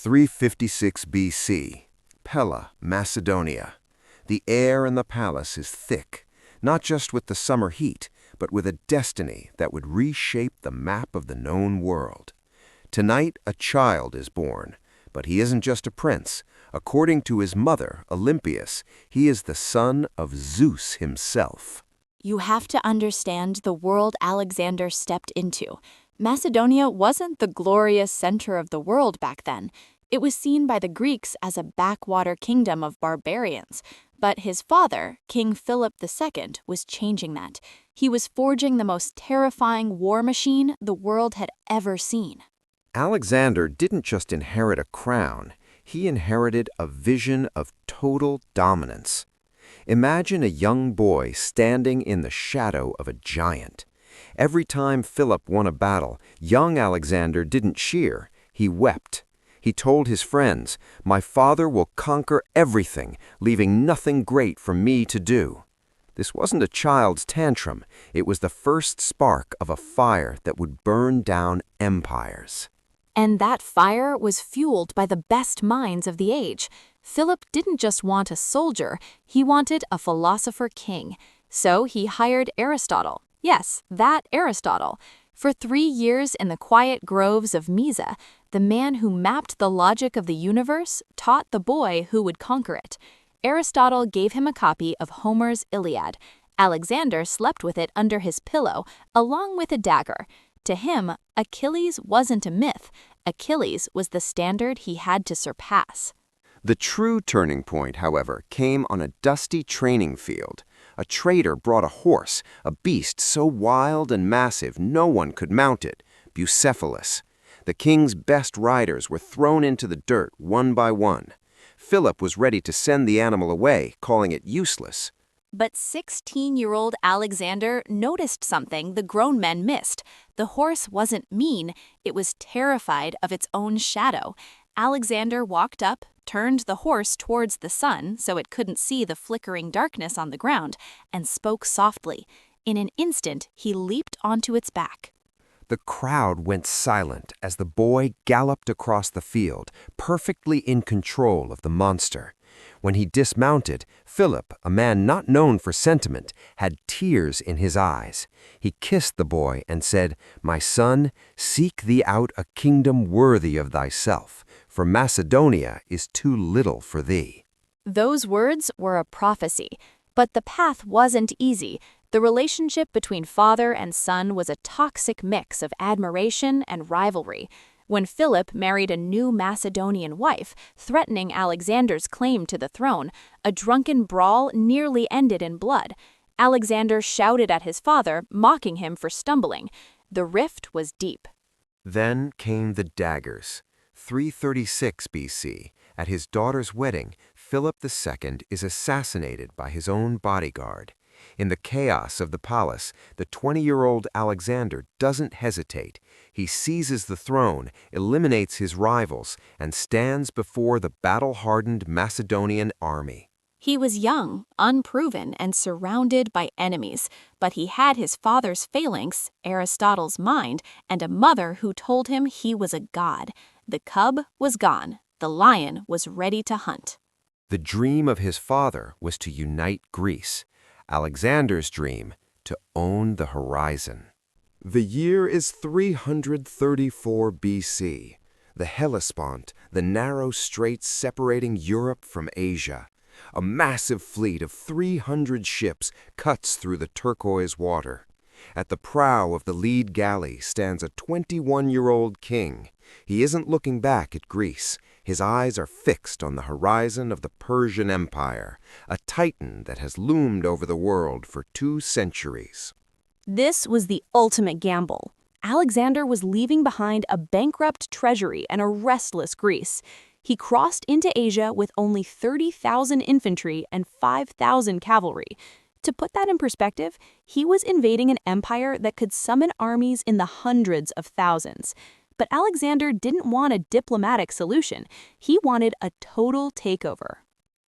356 BC, Pella, Macedonia. The air in the palace is thick, not just with the summer heat, but with a destiny that would reshape the map of the known world. Tonight, a child is born, but he isn't just a prince. According to his mother, Olympias, he is the son of Zeus himself. You have to understand the world Alexander stepped into. Macedonia wasn't the glorious center of the world back then. It was seen by the Greeks as a backwater kingdom of barbarians. But his father, King Philip II, was changing that. He was forging the most terrifying war machine the world had ever seen. Alexander didn't just inherit a crown, he inherited a vision of total dominance. Imagine a young boy standing in the shadow of a giant. Every time Philip won a battle, young Alexander didn't cheer, he wept. He told his friends, "My father will conquer everything, leaving nothing great for me to do." This wasn't a child's tantrum, it was the first spark of a fire that would burn down empires. And that fire was fueled by the best minds of the age. Philip didn't just want a soldier, he wanted a philosopher king. So he hired Aristotle. Yes, that Aristotle. For 3 years in the quiet groves of Mysa, the man who mapped the logic of the universe taught the boy who would conquer it. Aristotle gave him a copy of Homer's Iliad. Alexander slept with it under his pillow, along with a dagger. To him, Achilles wasn't a myth. Achilles was the standard he had to surpass. The true turning point, however, came on a dusty training field. A trader brought a horse, a beast so wild and massive no one could mount it, Bucephalus. The king's best riders were thrown into the dirt one by one. Philip was ready to send the animal away, calling it useless. But 16-year-old Alexander noticed something the grown men missed. The horse wasn't mean, it was terrified of its own shadow. Alexander walked up, turned the horse towards the sun so it couldn't see the flickering darkness on the ground, and spoke softly. In an instant, he leaped onto its back. The crowd went silent as the boy galloped across the field, perfectly in control of the monster. When he dismounted, Philip, a man not known for sentiment, had tears in his eyes. He kissed the boy and said, "My son, seek thee out a kingdom worthy of thyself, for Macedonia is too little for thee." Those words were a prophecy, but the path wasn't easy. The relationship between father and son was a toxic mix of admiration and rivalry. When Philip married a new Macedonian wife, threatening Alexander's claim to the throne, a drunken brawl nearly ended in blood. Alexander shouted at his father, mocking him for stumbling. The rift was deep. Then came the daggers. 336 BC, at his daughter's wedding, Philip II is assassinated by his own bodyguard. In the chaos of the palace, the 20-year-old Alexander doesn't hesitate. He seizes the throne, eliminates his rivals, and stands before the battle-hardened Macedonian army. He was young, unproven, and surrounded by enemies, but he had his father's phalanx, Aristotle's mind, and a mother who told him he was a god. The cub was gone. The lion was ready to hunt. The dream of his father was to unite Greece. Alexander's dream, to own the horizon. The year is 334 BC. The Hellespont, the narrow straits separating Europe from Asia. A massive fleet of 300 ships cuts through the turquoise water. At the prow of the lead galley stands a 21-year-old king. He isn't looking back at Greece. His eyes are fixed on the horizon of the Persian Empire, a titan that has loomed over the world for 2 centuries. This was the ultimate gamble. Alexander was leaving behind a bankrupt treasury and a restless Greece. He crossed into Asia with only 30,000 infantry and 5,000 cavalry. To put that in perspective, he was invading an empire that could summon armies in the hundreds of thousands. But Alexander didn't want a diplomatic solution. He wanted a total takeover.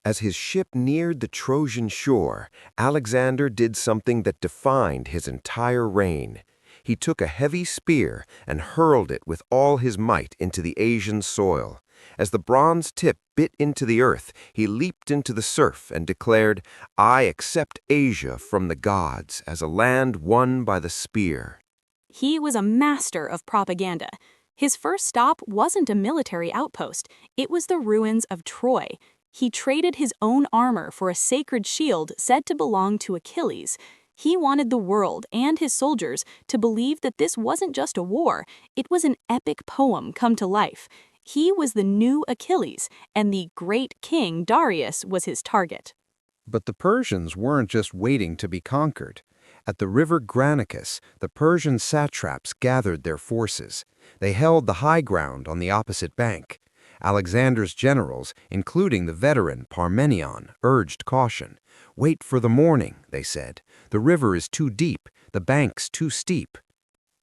As his ship neared the Trojan shore, Alexander did something that defined his entire reign. He took a heavy spear and hurled it with all his might into the Asian soil. As the bronze tip bit into the earth, he leaped into the surf and declared, "I accept Asia from the gods as a land won by the spear." He was a master of propaganda. His first stop wasn't a military outpost, it was the ruins of Troy. He traded his own armor for a sacred shield said to belong to Achilles. He wanted the world and his soldiers to believe that this wasn't just a war, it was an epic poem come to life. He was the new Achilles, and the great king Darius was his target. But the Persians weren't just waiting to be conquered. At the river Granicus, the Persian satraps gathered their forces. They held the high ground on the opposite bank. Alexander's generals, including the veteran Parmenion, urged caution. "Wait for the morning," they said. "The river is too deep, the banks too steep."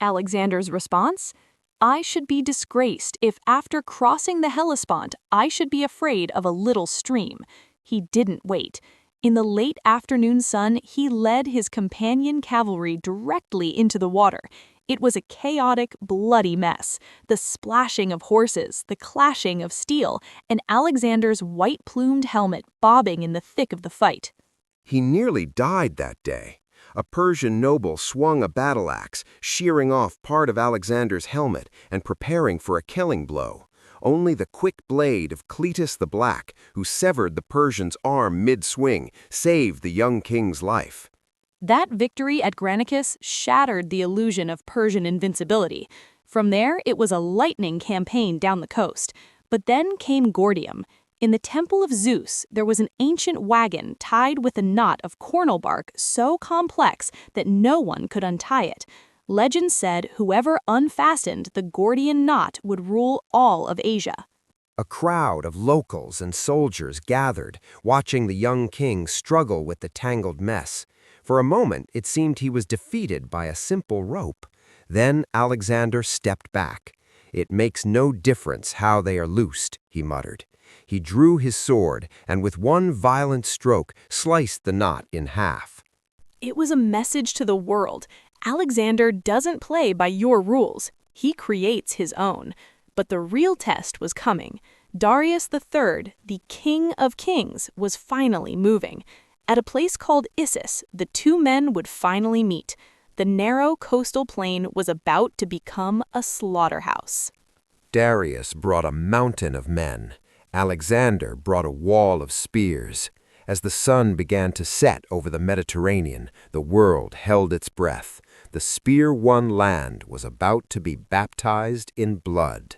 Alexander's response? "I should be disgraced if after crossing the Hellespont I should be afraid of a little stream." He didn't wait. In the late afternoon sun, he led his companion cavalry directly into the water. It was a chaotic, bloody mess. The splashing of horses, the clashing of steel, and Alexander's white-plumed helmet bobbing in the thick of the fight. He nearly died that day. A Persian noble swung a battle axe, shearing off part of Alexander's helmet and preparing for a killing blow. Only the quick blade of Cletus the Black, who severed the Persian's arm mid-swing, saved the young king's life. That victory at Granicus shattered the illusion of Persian invincibility. From there, it was a lightning campaign down the coast. But then came Gordium. In the temple of Zeus, there was an ancient wagon tied with a knot of cornel bark so complex that no one could untie it. Legend said whoever unfastened the Gordian knot would rule all of Asia. A crowd of locals and soldiers gathered, watching the young king struggle with the tangled mess. For a moment, it seemed he was defeated by a simple rope. Then Alexander stepped back. "It makes no difference how they are loosed," he muttered. He drew his sword and with one violent stroke sliced the knot in half. It was a message to the world. Alexander doesn't play by your rules. He creates his own. But the real test was coming. Darius III, the king of kings, was finally moving. At a place called Issus, the two men would finally meet. The narrow coastal plain was about to become a slaughterhouse. Darius brought a mountain of men. Alexander brought a wall of spears. As the sun began to set over the Mediterranean, the world held its breath. The spear-won land was about to be baptized in blood.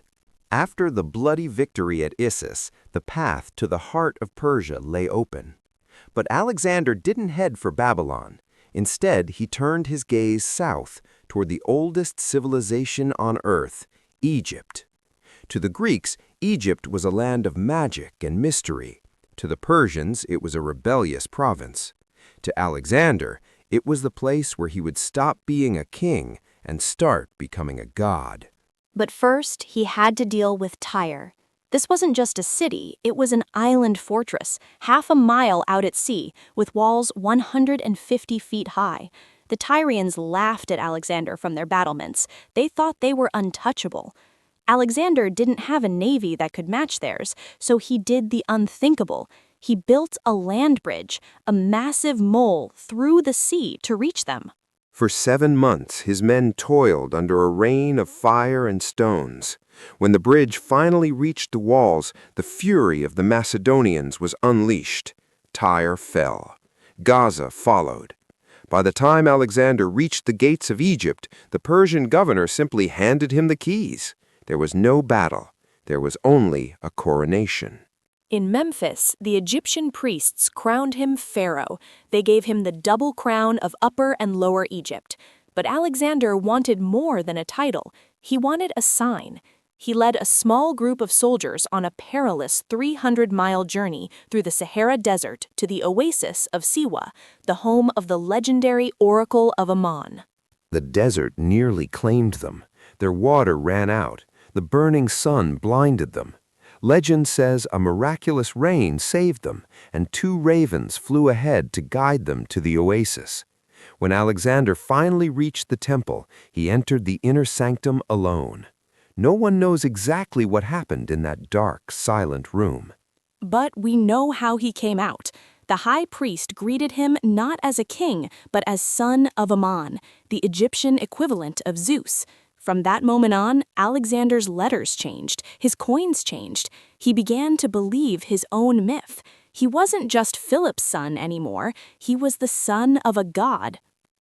After the bloody victory at Issus, the path to the heart of Persia lay open. But Alexander didn't head for Babylon. Instead, he turned his gaze south toward the oldest civilization on earth, Egypt. To the Greeks, Egypt was a land of magic and mystery. To the Persians, it was a rebellious province. To Alexander, it was the place where he would stop being a king and start becoming a god. But first, he had to deal with Tyre. This wasn't just a city, it was an island fortress, half a mile out at sea, with walls 150 feet high. The Tyrians laughed at Alexander from their battlements. They thought they were untouchable. Alexander didn't have a navy that could match theirs, so he did the unthinkable. He built a land bridge, a massive mole through the sea to reach them. For 7 months, his men toiled under a rain of fire and stones. When the bridge finally reached the walls, the fury of the Macedonians was unleashed. Tyre fell. Gaza followed. By the time Alexander reached the gates of Egypt, the Persian governor simply handed him the keys. There was no battle. There was only a coronation. In Memphis, the Egyptian priests crowned him pharaoh. They gave him the double crown of Upper and Lower Egypt. But Alexander wanted more than a title. He wanted a sign. He led a small group of soldiers on a perilous 300-mile journey through the Sahara Desert to the oasis of Siwa, the home of the legendary Oracle of Ammon. The desert nearly claimed them. Their water ran out. The burning sun blinded them. Legend says a miraculous rain saved them, and 2 ravens flew ahead to guide them to the oasis. When Alexander finally reached the temple, he entered the inner sanctum alone. No one knows exactly what happened in that dark, silent room. But we know how he came out. The high priest greeted him not as a king, but as son of Ammon, the Egyptian equivalent of Zeus. From that moment on, Alexander's letters changed, his coins changed. He began to believe his own myth. He wasn't just Philip's son anymore, he was the son of a god.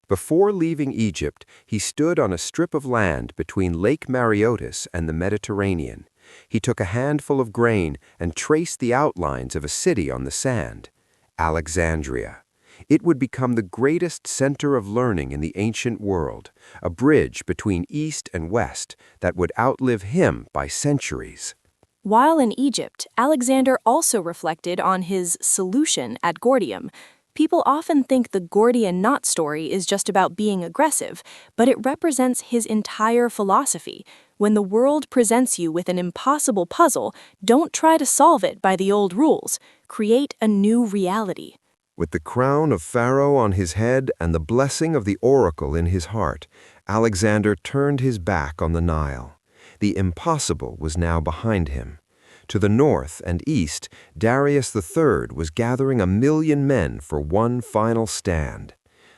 Before leaving Egypt, he stood on a strip of land between Lake Mareotis and the Mediterranean. He took a handful of grain and traced the outlines of a city on the sand, Alexandria. It would become the greatest center of learning in the ancient world, a bridge between East and West that would outlive him by centuries. While in Egypt, Alexander also reflected on his solution at Gordium. People often think the Gordian knot story is just about being aggressive, but it represents his entire philosophy. When the world presents you with an impossible puzzle, don't try to solve it by the old rules. Create a new reality. With the crown of Pharaoh on his head and the blessing of the oracle in his heart, Alexander turned his back on the Nile. The impossible was now behind him. To the north and east, Darius III was gathering 1,000,000 men for one final stand.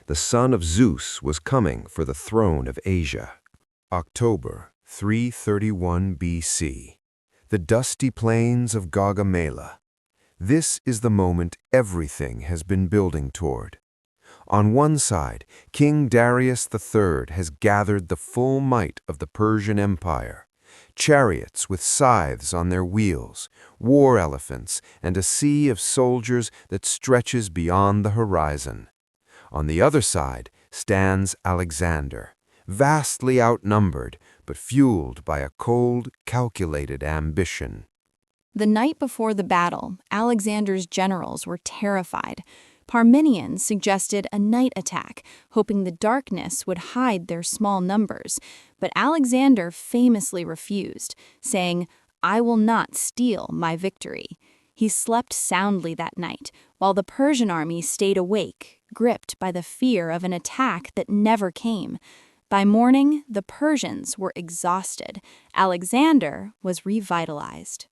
The son of Zeus was coming for the throne of Asia. October 331 BC. The dusty plains of Gaugamela. This is the moment everything has been building toward. On one side, King Darius III has gathered the full might of the Persian Empire. Chariots with scythes on their wheels, war elephants, and a sea of soldiers that stretches beyond the horizon. On the other side stands Alexander, vastly outnumbered, but fueled by a cold, calculated ambition. The night before the battle, Alexander's generals were terrified. Parmenions suggested a night attack, hoping the darkness would hide their small numbers. But Alexander famously refused, saying, "I will not steal my victory." He slept soundly that night, while the Persian army stayed awake, gripped by the fear of an attack that never came. By morning, the Persians were exhausted. Alexander was revitalized.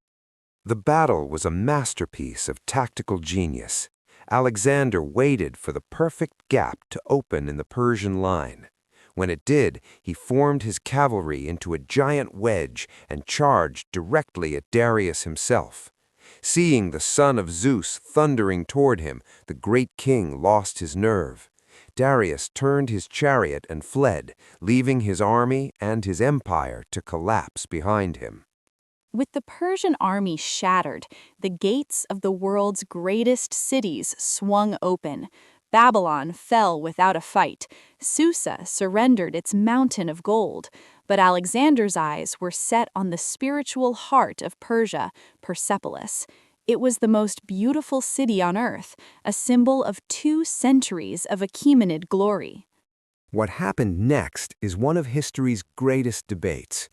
The battle was a masterpiece of tactical genius. Alexander waited for the perfect gap to open in the Persian line. When it did, he formed his cavalry into a giant wedge and charged directly at Darius himself. Seeing the son of Zeus thundering toward him, the great king lost his nerve. Darius turned his chariot and fled, leaving his army and his empire to collapse behind him. With the Persian army shattered, the gates of the world's greatest cities swung open. Babylon fell without a fight. Susa surrendered its mountain of gold. But Alexander's eyes were set on the spiritual heart of Persia, Persepolis. It was the most beautiful city on earth, a symbol of 2 centuries of Achaemenid glory. What happened next is one of history's greatest debates.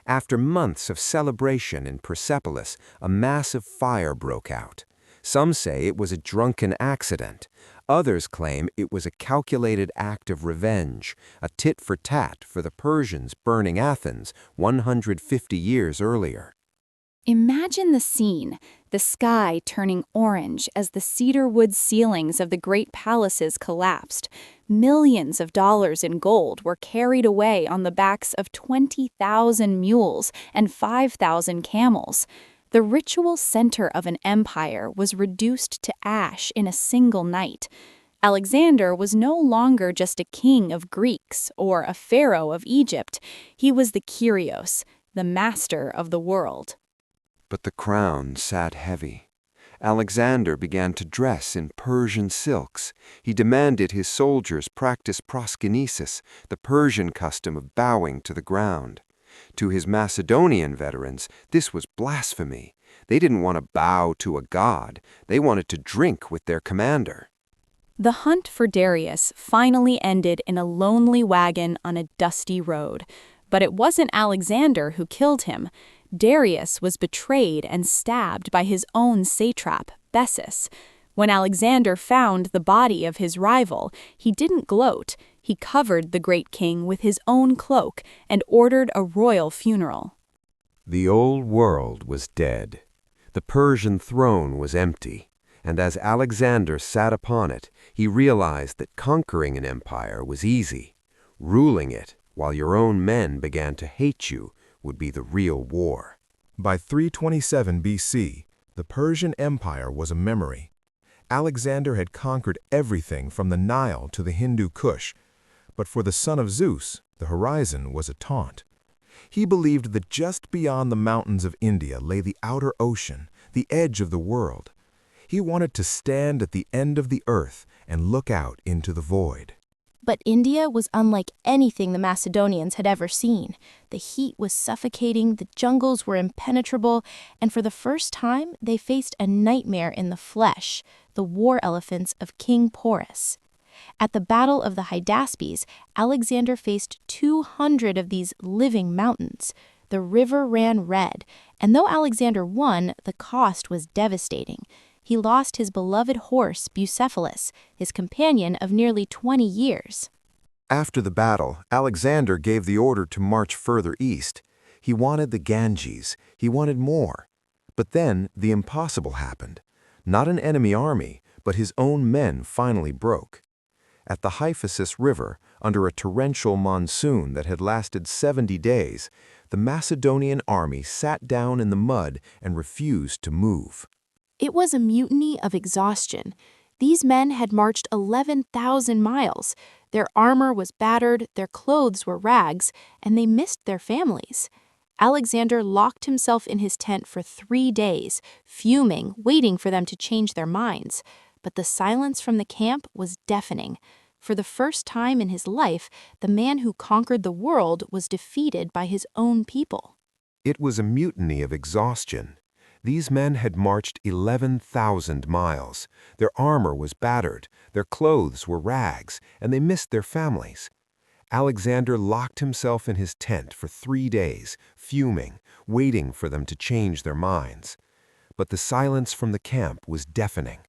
After months of celebration in Persepolis, a massive fire broke out. Some say it was a drunken accident. Others claim it was a calculated act of revenge, a tit-for-tat for the Persians burning Athens 150 years earlier. Imagine the scene, the sky turning orange as the cedar wood ceilings of the great palaces collapsed. Millions of dollars in gold were carried away on the backs of 20,000 mules and 5,000 camels. The ritual center of an empire was reduced to ash in a single night. Alexander was no longer just a king of Greeks or a pharaoh of Egypt. He was the Kyrios, the master of the world. But the crown sat heavy. Alexander began to dress in Persian silks. He demanded his soldiers practice proskynesis, the Persian custom of bowing to the ground. To his Macedonian veterans, this was blasphemy. They didn't want to bow to a god. They wanted to drink with their commander. The hunt for Darius finally ended in a lonely wagon on a dusty road. But it wasn't Alexander who killed him. Darius was betrayed and stabbed by his own satrap, Bessus. When Alexander found the body of his rival, he didn't gloat. He covered the great king with his own cloak and ordered a royal funeral. The old world was dead. The Persian throne was empty, and as Alexander sat upon it, he realized that conquering an empire was easy. Ruling it, while your own men began to hate you, would be the real war. By 327 BC, the Persian Empire was a memory. Alexander had conquered everything from the Nile to the Hindu Kush, but for the son of Zeus, the horizon was a taunt. He believed that just beyond the mountains of India lay the outer ocean, the edge of the world. He wanted to stand at the end of the earth and look out into the void. But India was unlike anything the Macedonians had ever seen. The heat was suffocating, the jungles were impenetrable, and for the first time they faced a nightmare in the flesh, the war elephants of King Porus. At the Battle of the Hydaspes, Alexander faced 200 of these living mountains. The river ran red, and though Alexander won, the cost was devastating. He lost his beloved horse, Bucephalus, his companion of nearly 20 years. After the battle, Alexander gave the order to march further east. He wanted the Ganges. He wanted more. But then the impossible happened. Not an enemy army, but his own men finally broke. At the Hyphasis River, under a torrential monsoon that had lasted 70 days, the Macedonian army sat down in the mud and refused to move. It was a mutiny of exhaustion. These men had marched 11,000 miles. Their armor was battered, their clothes were rags, and they missed their families. Alexander locked himself in his tent for 3 days, fuming, waiting for them to change their minds. But the silence from the camp was deafening. For the first time in his life, the man who conquered the world was defeated by his own people. It was a mutiny of exhaustion. These men had marched 11,000 miles. Their armor was battered, their clothes were rags, and they missed their families. Alexander locked himself in his tent for 3 days, fuming, waiting for them to change their minds. But the silence from the camp was deafening.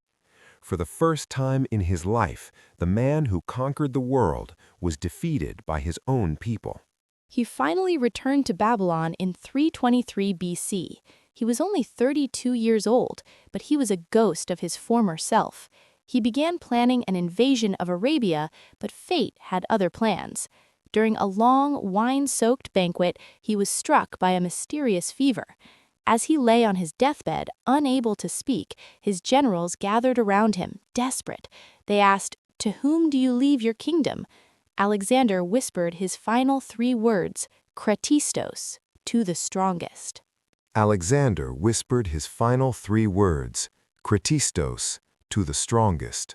For the first time in his life, the man who conquered the world was defeated by his own people. He finally returned to Babylon in 323 BC. He was only 32 years old, but he was a ghost of his former self. He began planning an invasion of Arabia, but fate had other plans. During a long, wine-soaked banquet, he was struck by a mysterious fever. As he lay on his deathbed, unable to speak, his generals gathered around him, desperate. They asked, "To whom do you leave your kingdom?" Alexander whispered his final 3 words, "Kratistos," to the strongest. Alexander whispered his final 3 words, Kratistos, to the strongest.